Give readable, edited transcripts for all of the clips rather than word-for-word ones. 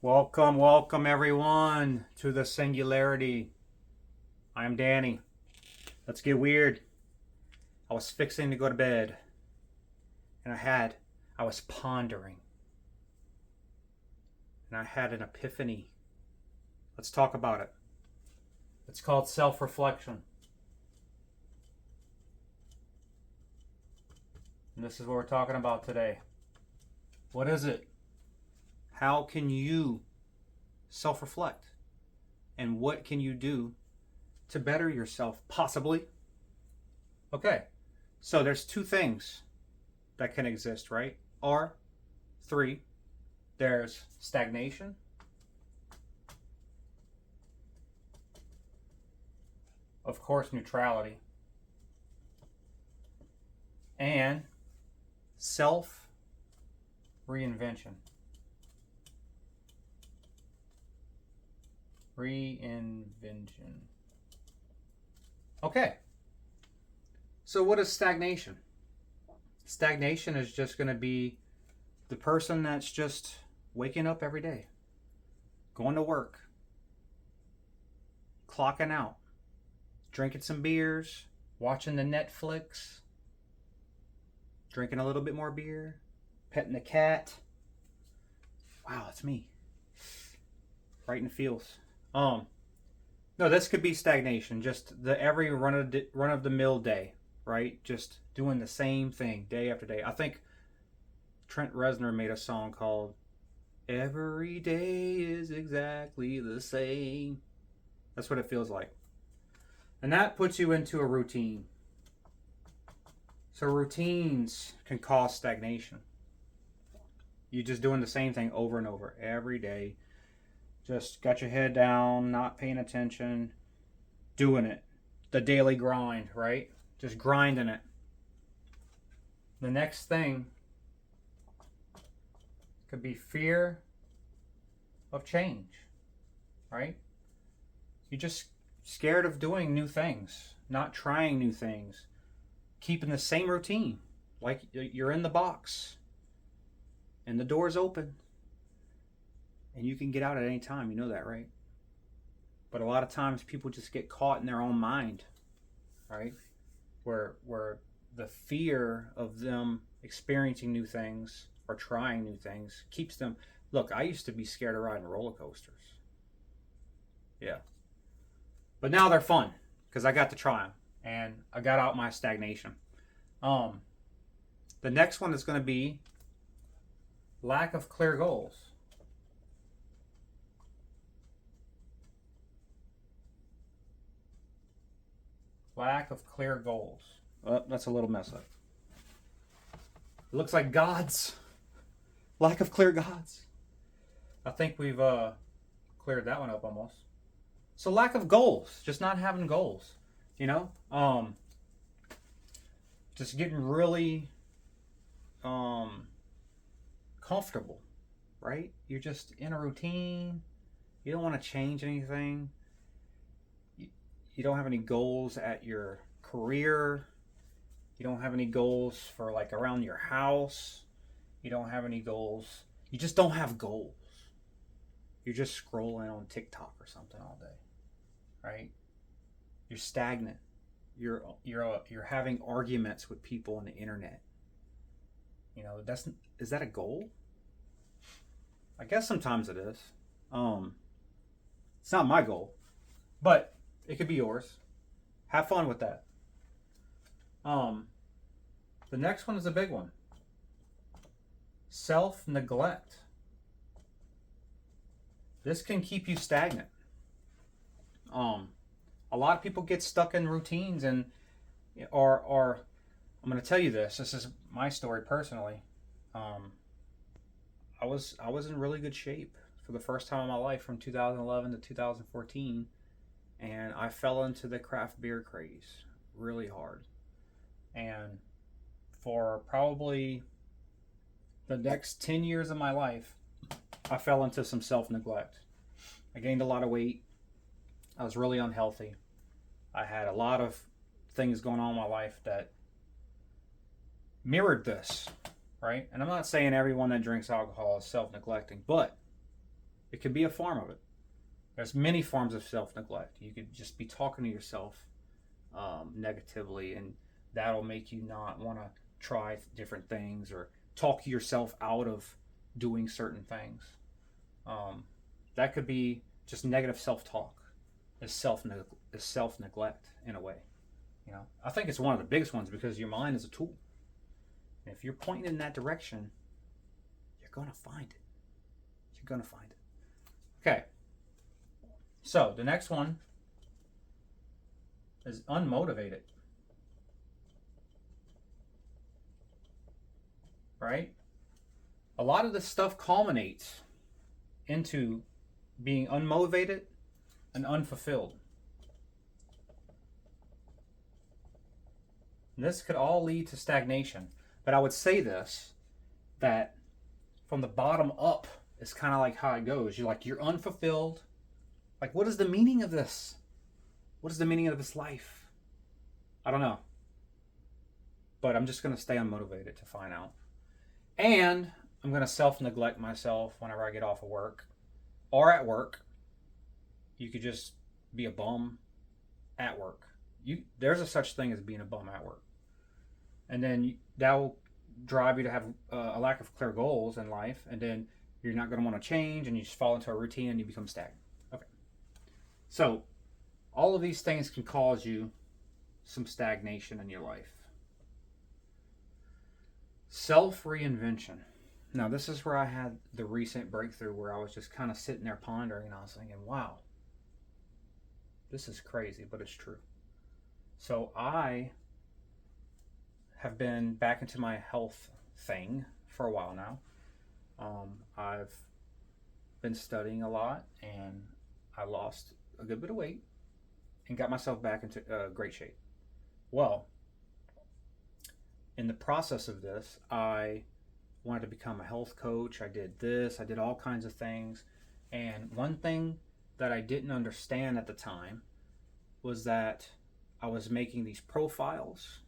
Welcome, welcome everyone to the Singularity. I'm Danny. Let's get weird. I was fixing to go to bed and I was pondering and I had an epiphany. Let's talk about it. It's called self-reflection. And this is what we're talking about today. What is it? How can you self-reflect? And what can you do to better yourself, possibly? Okay, so there's two things that can exist, right? Or three. There's stagnation, of course, neutrality, and self reinvention. Reinvention. Okay. So what is stagnation? Stagnation is just going to be the person that's just waking up every day, going to work, clocking out, drinking some beers, watching the Netflix, drinking a little bit more beer, petting the cat. Wow, it's me. Right in the feels. No, this could be stagnation. Just the every run of the mill day, right? Just doing the same thing day after day. I think Trent Reznor made a song called "Every Day Is Exactly the Same." That's what it feels like, and that puts you into a routine. So routines can cause stagnation. You're just doing the same thing over and over every day. Just got your head down, not paying attention, doing it. The daily grind, right? Just grinding it. The next thing could be fear of change, right? You're just scared of doing new things, not trying new things, keeping the same routine. Like you're in the box and the door's open. And you can get out at any time, you know that, right? But a lot of times people just get caught in their own mind, right? Where the fear of them experiencing new things or trying new things keeps them. Look, I used to be scared of riding roller coasters. Yeah. But now they're fun because I got to try them and I got out my stagnation. Um, the next one is going to be lack of clear goals. Lack of clear goals. Oh, that's a little mess up. It looks like gods. Lack of clear gods. I think we've cleared that one up almost. So lack of goals, just not having goals. You know, just getting really comfortable, right? You're just in a routine. You don't want to change anything. You don't have any goals at your career. You don't have any goals for like around your house. You don't have any goals. You just don't have goals. You're just scrolling on TikTok or something all day, right? You're stagnant. You're having arguments with people on the internet. You know, is that a goal? I guess sometimes it is. It's not my goal, but it could be yours. Have fun with that. The next one is a big one. Self-neglect. This can keep you stagnant. A lot of people get stuck in routines and or I'm going to tell you this. This is my story personally. I was in really good shape for the first time in my life from 2011 to 2014, and I fell into the craft beer craze really hard. And for probably the next 10 years of my life, I fell into some self-neglect. I gained a lot of weight. I was really unhealthy. I had a lot of things going on in my life that mirrored this, right? And I'm not saying everyone that drinks alcohol is self-neglecting, but It could be a form of it. There's many forms of self-neglect. You could just be talking to yourself negatively, and that'll make you not want to try different things or talk yourself out of doing certain things. That could be just negative self-talk, is self-neglect in a way. You know, I think it's one of the biggest ones because your mind is a tool. And if you're pointing in that direction, you're going to find it. You're going to find it. Okay. So the next one is unmotivated. Right? A lot of this stuff culminates into being unmotivated and unfulfilled. And this could all lead to stagnation. But I would say this, that from the bottom up is kind of like how it goes. You're unfulfilled. Like, what is the meaning of this? What is the meaning of this life? I don't know. But I'm just going to stay unmotivated to find out. And I'm going to self-neglect myself whenever I get off of work. Or at work. You could just be a bum at work. There's a such thing as being a bum at work. And then that will drive you to have a lack of clear goals in life. And then you're not going to want to change. And you just fall into a routine and you become stagnant. Okay. So all of these things can cause you some stagnation in your life. Self-reinvention. Now, this is where I had the recent breakthrough where I was just kind of sitting there pondering and I was thinking, wow, this is crazy, but it's true. So I have been back into my health thing for a while now. I've been studying a lot and I lost a good bit of weight and got myself back into great shape. Well, in the process of this, I wanted to become a health coach. I did all kinds of things. And one thing that I didn't understand at the time was that I was making these profiles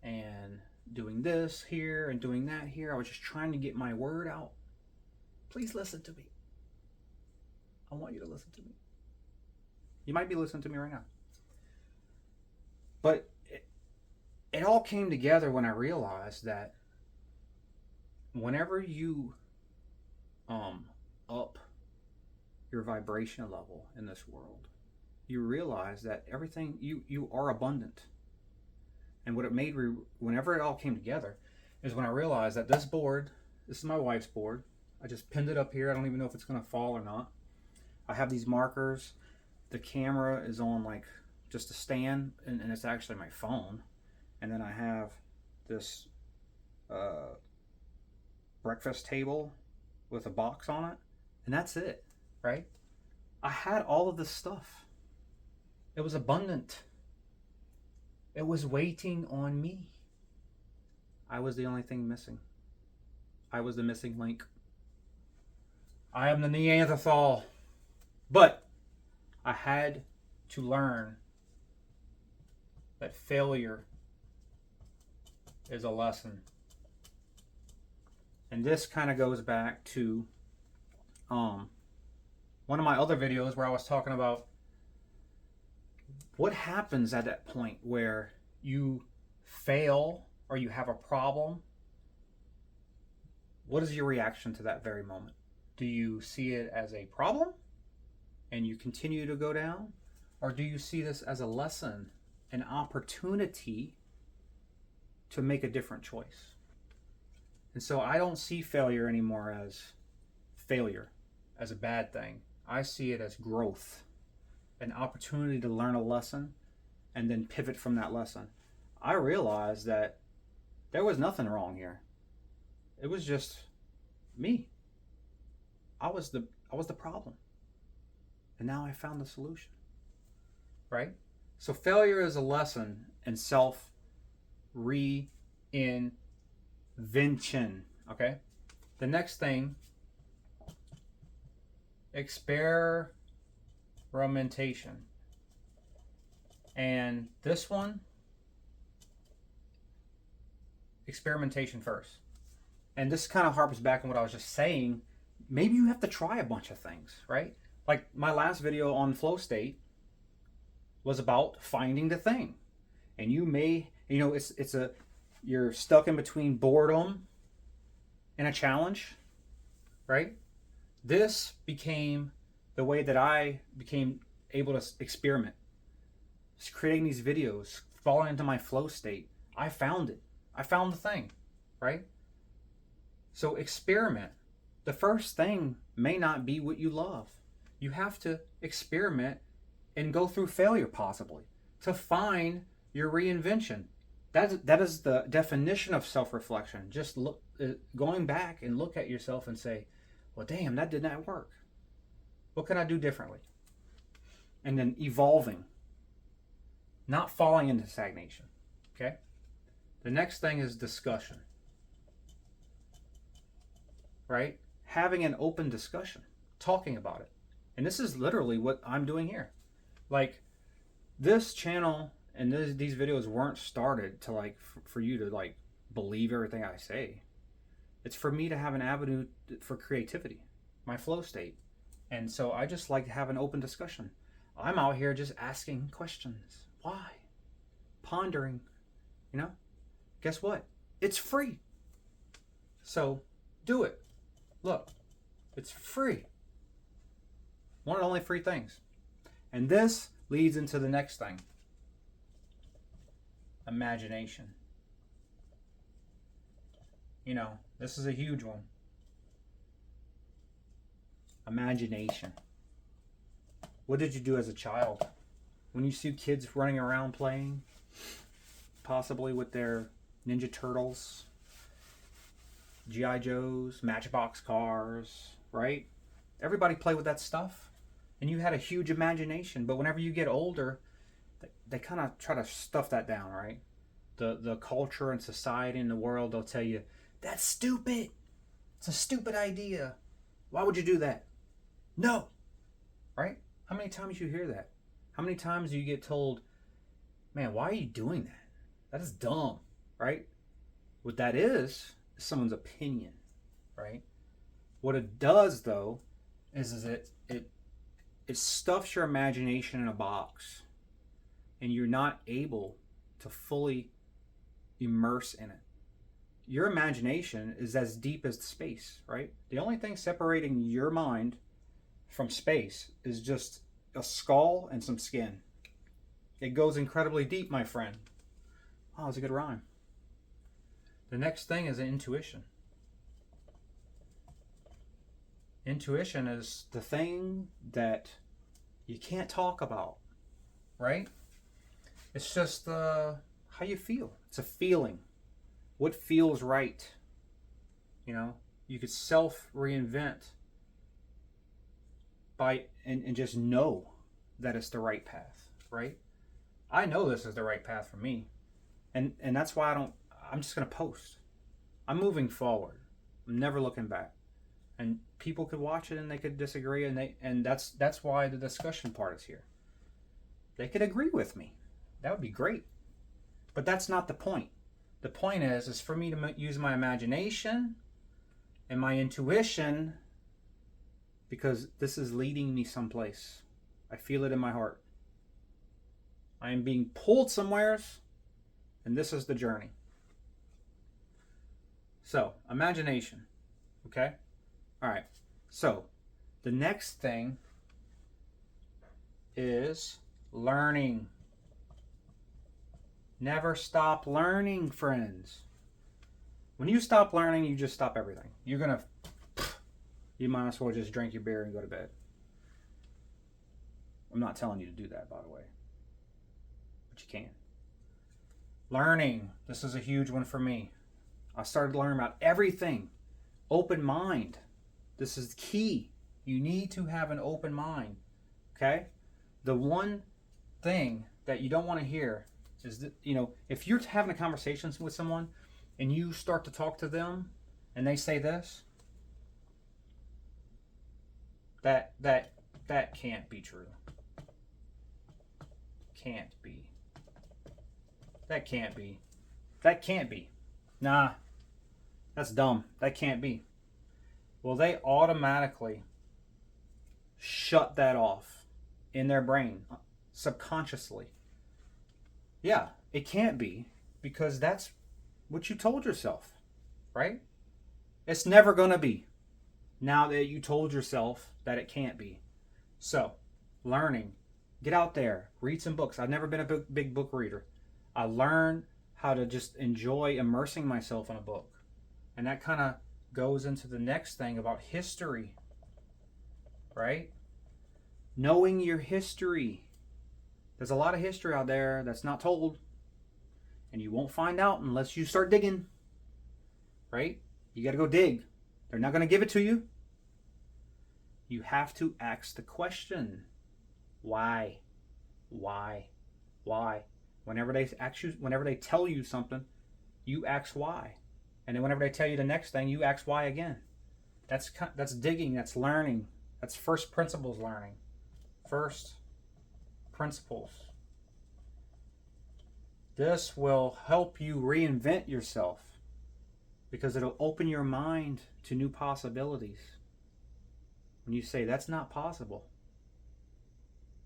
and doing this here and doing that here. I was just trying to get my word out. Please listen to me. I want you to listen to me. You might be listening to me right now. But it all came together when I realized that whenever you up your vibration level in this world, you realize that everything you are abundant. And what it made whenever it all came together is when I realized that this is my wife's board. I just pinned it up here. I don't even know if it's going to fall or not. I have these markers. The camera is on like just a stand, and it's actually my phone. And then I have this breakfast table with a box on it, and that's it, right? I had all of this stuff. It was abundant. It was waiting on me. I was the only thing missing. I was the missing link. I am the Neanderthal. But I had to learn that failure is a lesson. And this kind of goes back to one of my other videos where I was talking about what happens at that point where you fail or you have a problem. What is your reaction to that very moment? Do you see it as a problem and you continue to go down? Or do you see this as a lesson, an opportunity to make a different choice? And so I don't see failure anymore as failure, as a bad thing. I see it as growth, an opportunity to learn a lesson and then pivot from that lesson. I realized that there was nothing wrong here. It was just me. I was the problem. And now I found the solution. Right? So failure is a lesson in self-reinvention. Okay? The next thing, experimentation. And this one, experimentation first. And this kind of harps back on what I was just saying. maybe you have to try a bunch of things, right? Like my last video on flow state was about finding the thing. And you may, you're stuck in between boredom and a challenge, right? This became the way that I became able to experiment. Just creating these videos, falling into my flow state. I found it. I found the thing, right? So experiment. The first thing may not be what you love. You have to experiment and go through failure possibly to find your reinvention. That is the definition of self-reflection. Just look, going back and look at yourself and say, well, damn, that did not work. What can I do differently? And then evolving, not falling into stagnation. Okay? The next thing is discussion. Right? Having an open discussion, talking about it. And this is literally what I'm doing here. Like, this channel and these videos weren't started to like for you to like believe everything I say. It's for me to have an avenue for creativity, my flow state. And so I just like to have an open discussion. I'm out here just asking questions. Why? Pondering. Guess what? It's free. So do it. Look, it's free. One of the only free things. And this leads into the next thing. Imagination. This is a huge one. Imagination. What did you do as a child? When you see kids running around playing, possibly with their Ninja Turtles, G.I. Joes, Matchbox cars, right? Everybody played with that stuff. And you had a huge imagination. But whenever you get older, they kind of try to stuff that down, right? The culture and society and the world, they'll tell you, that's stupid. It's a stupid idea. Why would you do that? No. Right? How many times you hear that? How many times do you get told, man, why are you doing that? That is dumb, right? What that is someone's opinion, right? What it does, though, is it stuffs your imagination in a box, and you're not able to fully immerse in it. Your imagination is as deep as space, right? The only thing separating your mind from space is just a skull and some skin. It goes incredibly deep, my friend. Oh, that's a good rhyme. The next thing is intuition. Intuition is the thing that you can't talk about, right? It's just how you feel. It's a feeling. What feels right? You could self-reinvent by and just know that it's the right path, right? I know this is the right path for me. And that's why I'm just going to post. I'm moving forward. I'm never looking back. And people could watch it and they could disagree, and that's why the discussion part is here. They could agree with me. That would be great. But that's not the point. The point is for me to use my imagination and my intuition, because this is leading me someplace. I feel it in my heart. I am being pulled somewheres, and this is the journey. So, imagination. Okay? All right. So, the next thing is learning. Never stop learning, friends. When you stop learning, you just stop everything. You might as well just drink your beer and go to bed. I'm not telling you to do that, by the way. But you can. Learning. This is a huge one for me. I started to learn about everything. Open mind. This is key. You need to have an open mind. Okay? The one thing that you don't want to hear is that, if you're having a conversation with someone and you start to talk to them and they say this, that can't be true. Can't be. That can't be. That can't be. Nah. That's dumb. That can't be. Well, they automatically shut that off in their brain subconsciously. Yeah, it can't be, because that's what you told yourself, right? It's never going to be, now that you told yourself that it can't be. So, learning. Get out there. Read some books. I've never been a big book reader. I learned how to just enjoy immersing myself in a book. And that kind of goes into the next thing about history, right? Knowing your history. There's a lot of history out there that's not told, and you won't find out unless you start digging, right? You got to go dig. They're not going to give it to you. You have to ask the question, why? Why? Why? Whenever they tell you something, you ask why. And then whenever they tell you the next thing, you ask why again. That's digging, that's learning. That's first principles learning. First principles. This will help you reinvent yourself, because it'll open your mind to new possibilities. When you say, that's not possible,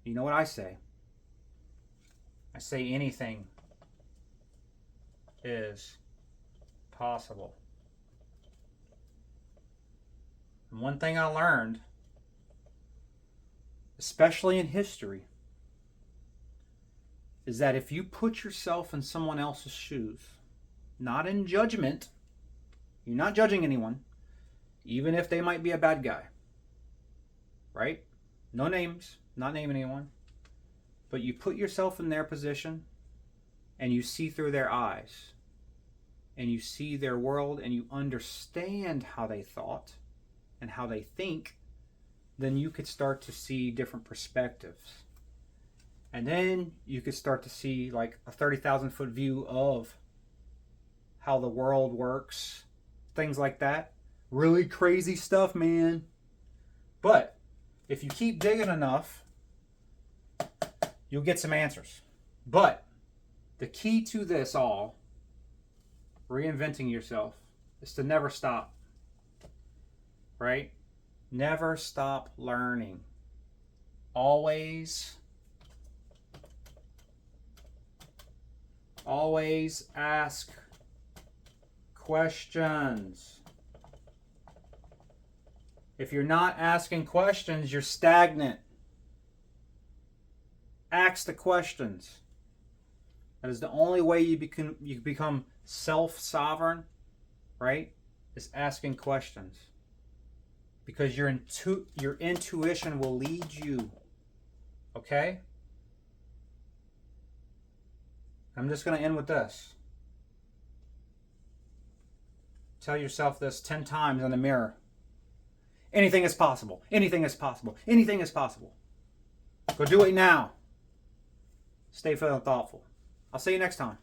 you know what I say? I say anything is possible. And one thing I learned, especially in history, is that if you put yourself in someone else's shoes, not in judgment, you're not judging anyone, even if they might be a bad guy, right? No names, not naming anyone, but you put yourself in their position and you see through their eyes and you see their world and you understand how they thought and how they think, then you could start to see different perspectives. And then you could start to see like a 30,000 foot view of how the world works, things like that. Really crazy stuff, man. But if you keep digging enough, you'll get some answers. But the key to this all, reinventing yourself, is to never stop. Right? Never stop learning. Always ask questions. If you're not asking questions, you're stagnant. Ask the questions. That is the only way you become self-sovereign, right? Is asking questions. Because your intuition will lead you. Okay? I'm just going to end with this. Tell yourself this 10 times in the mirror. Anything is possible. Anything is possible. Anything is possible. Go do it now. Stay feeling thoughtful. I'll see you next time.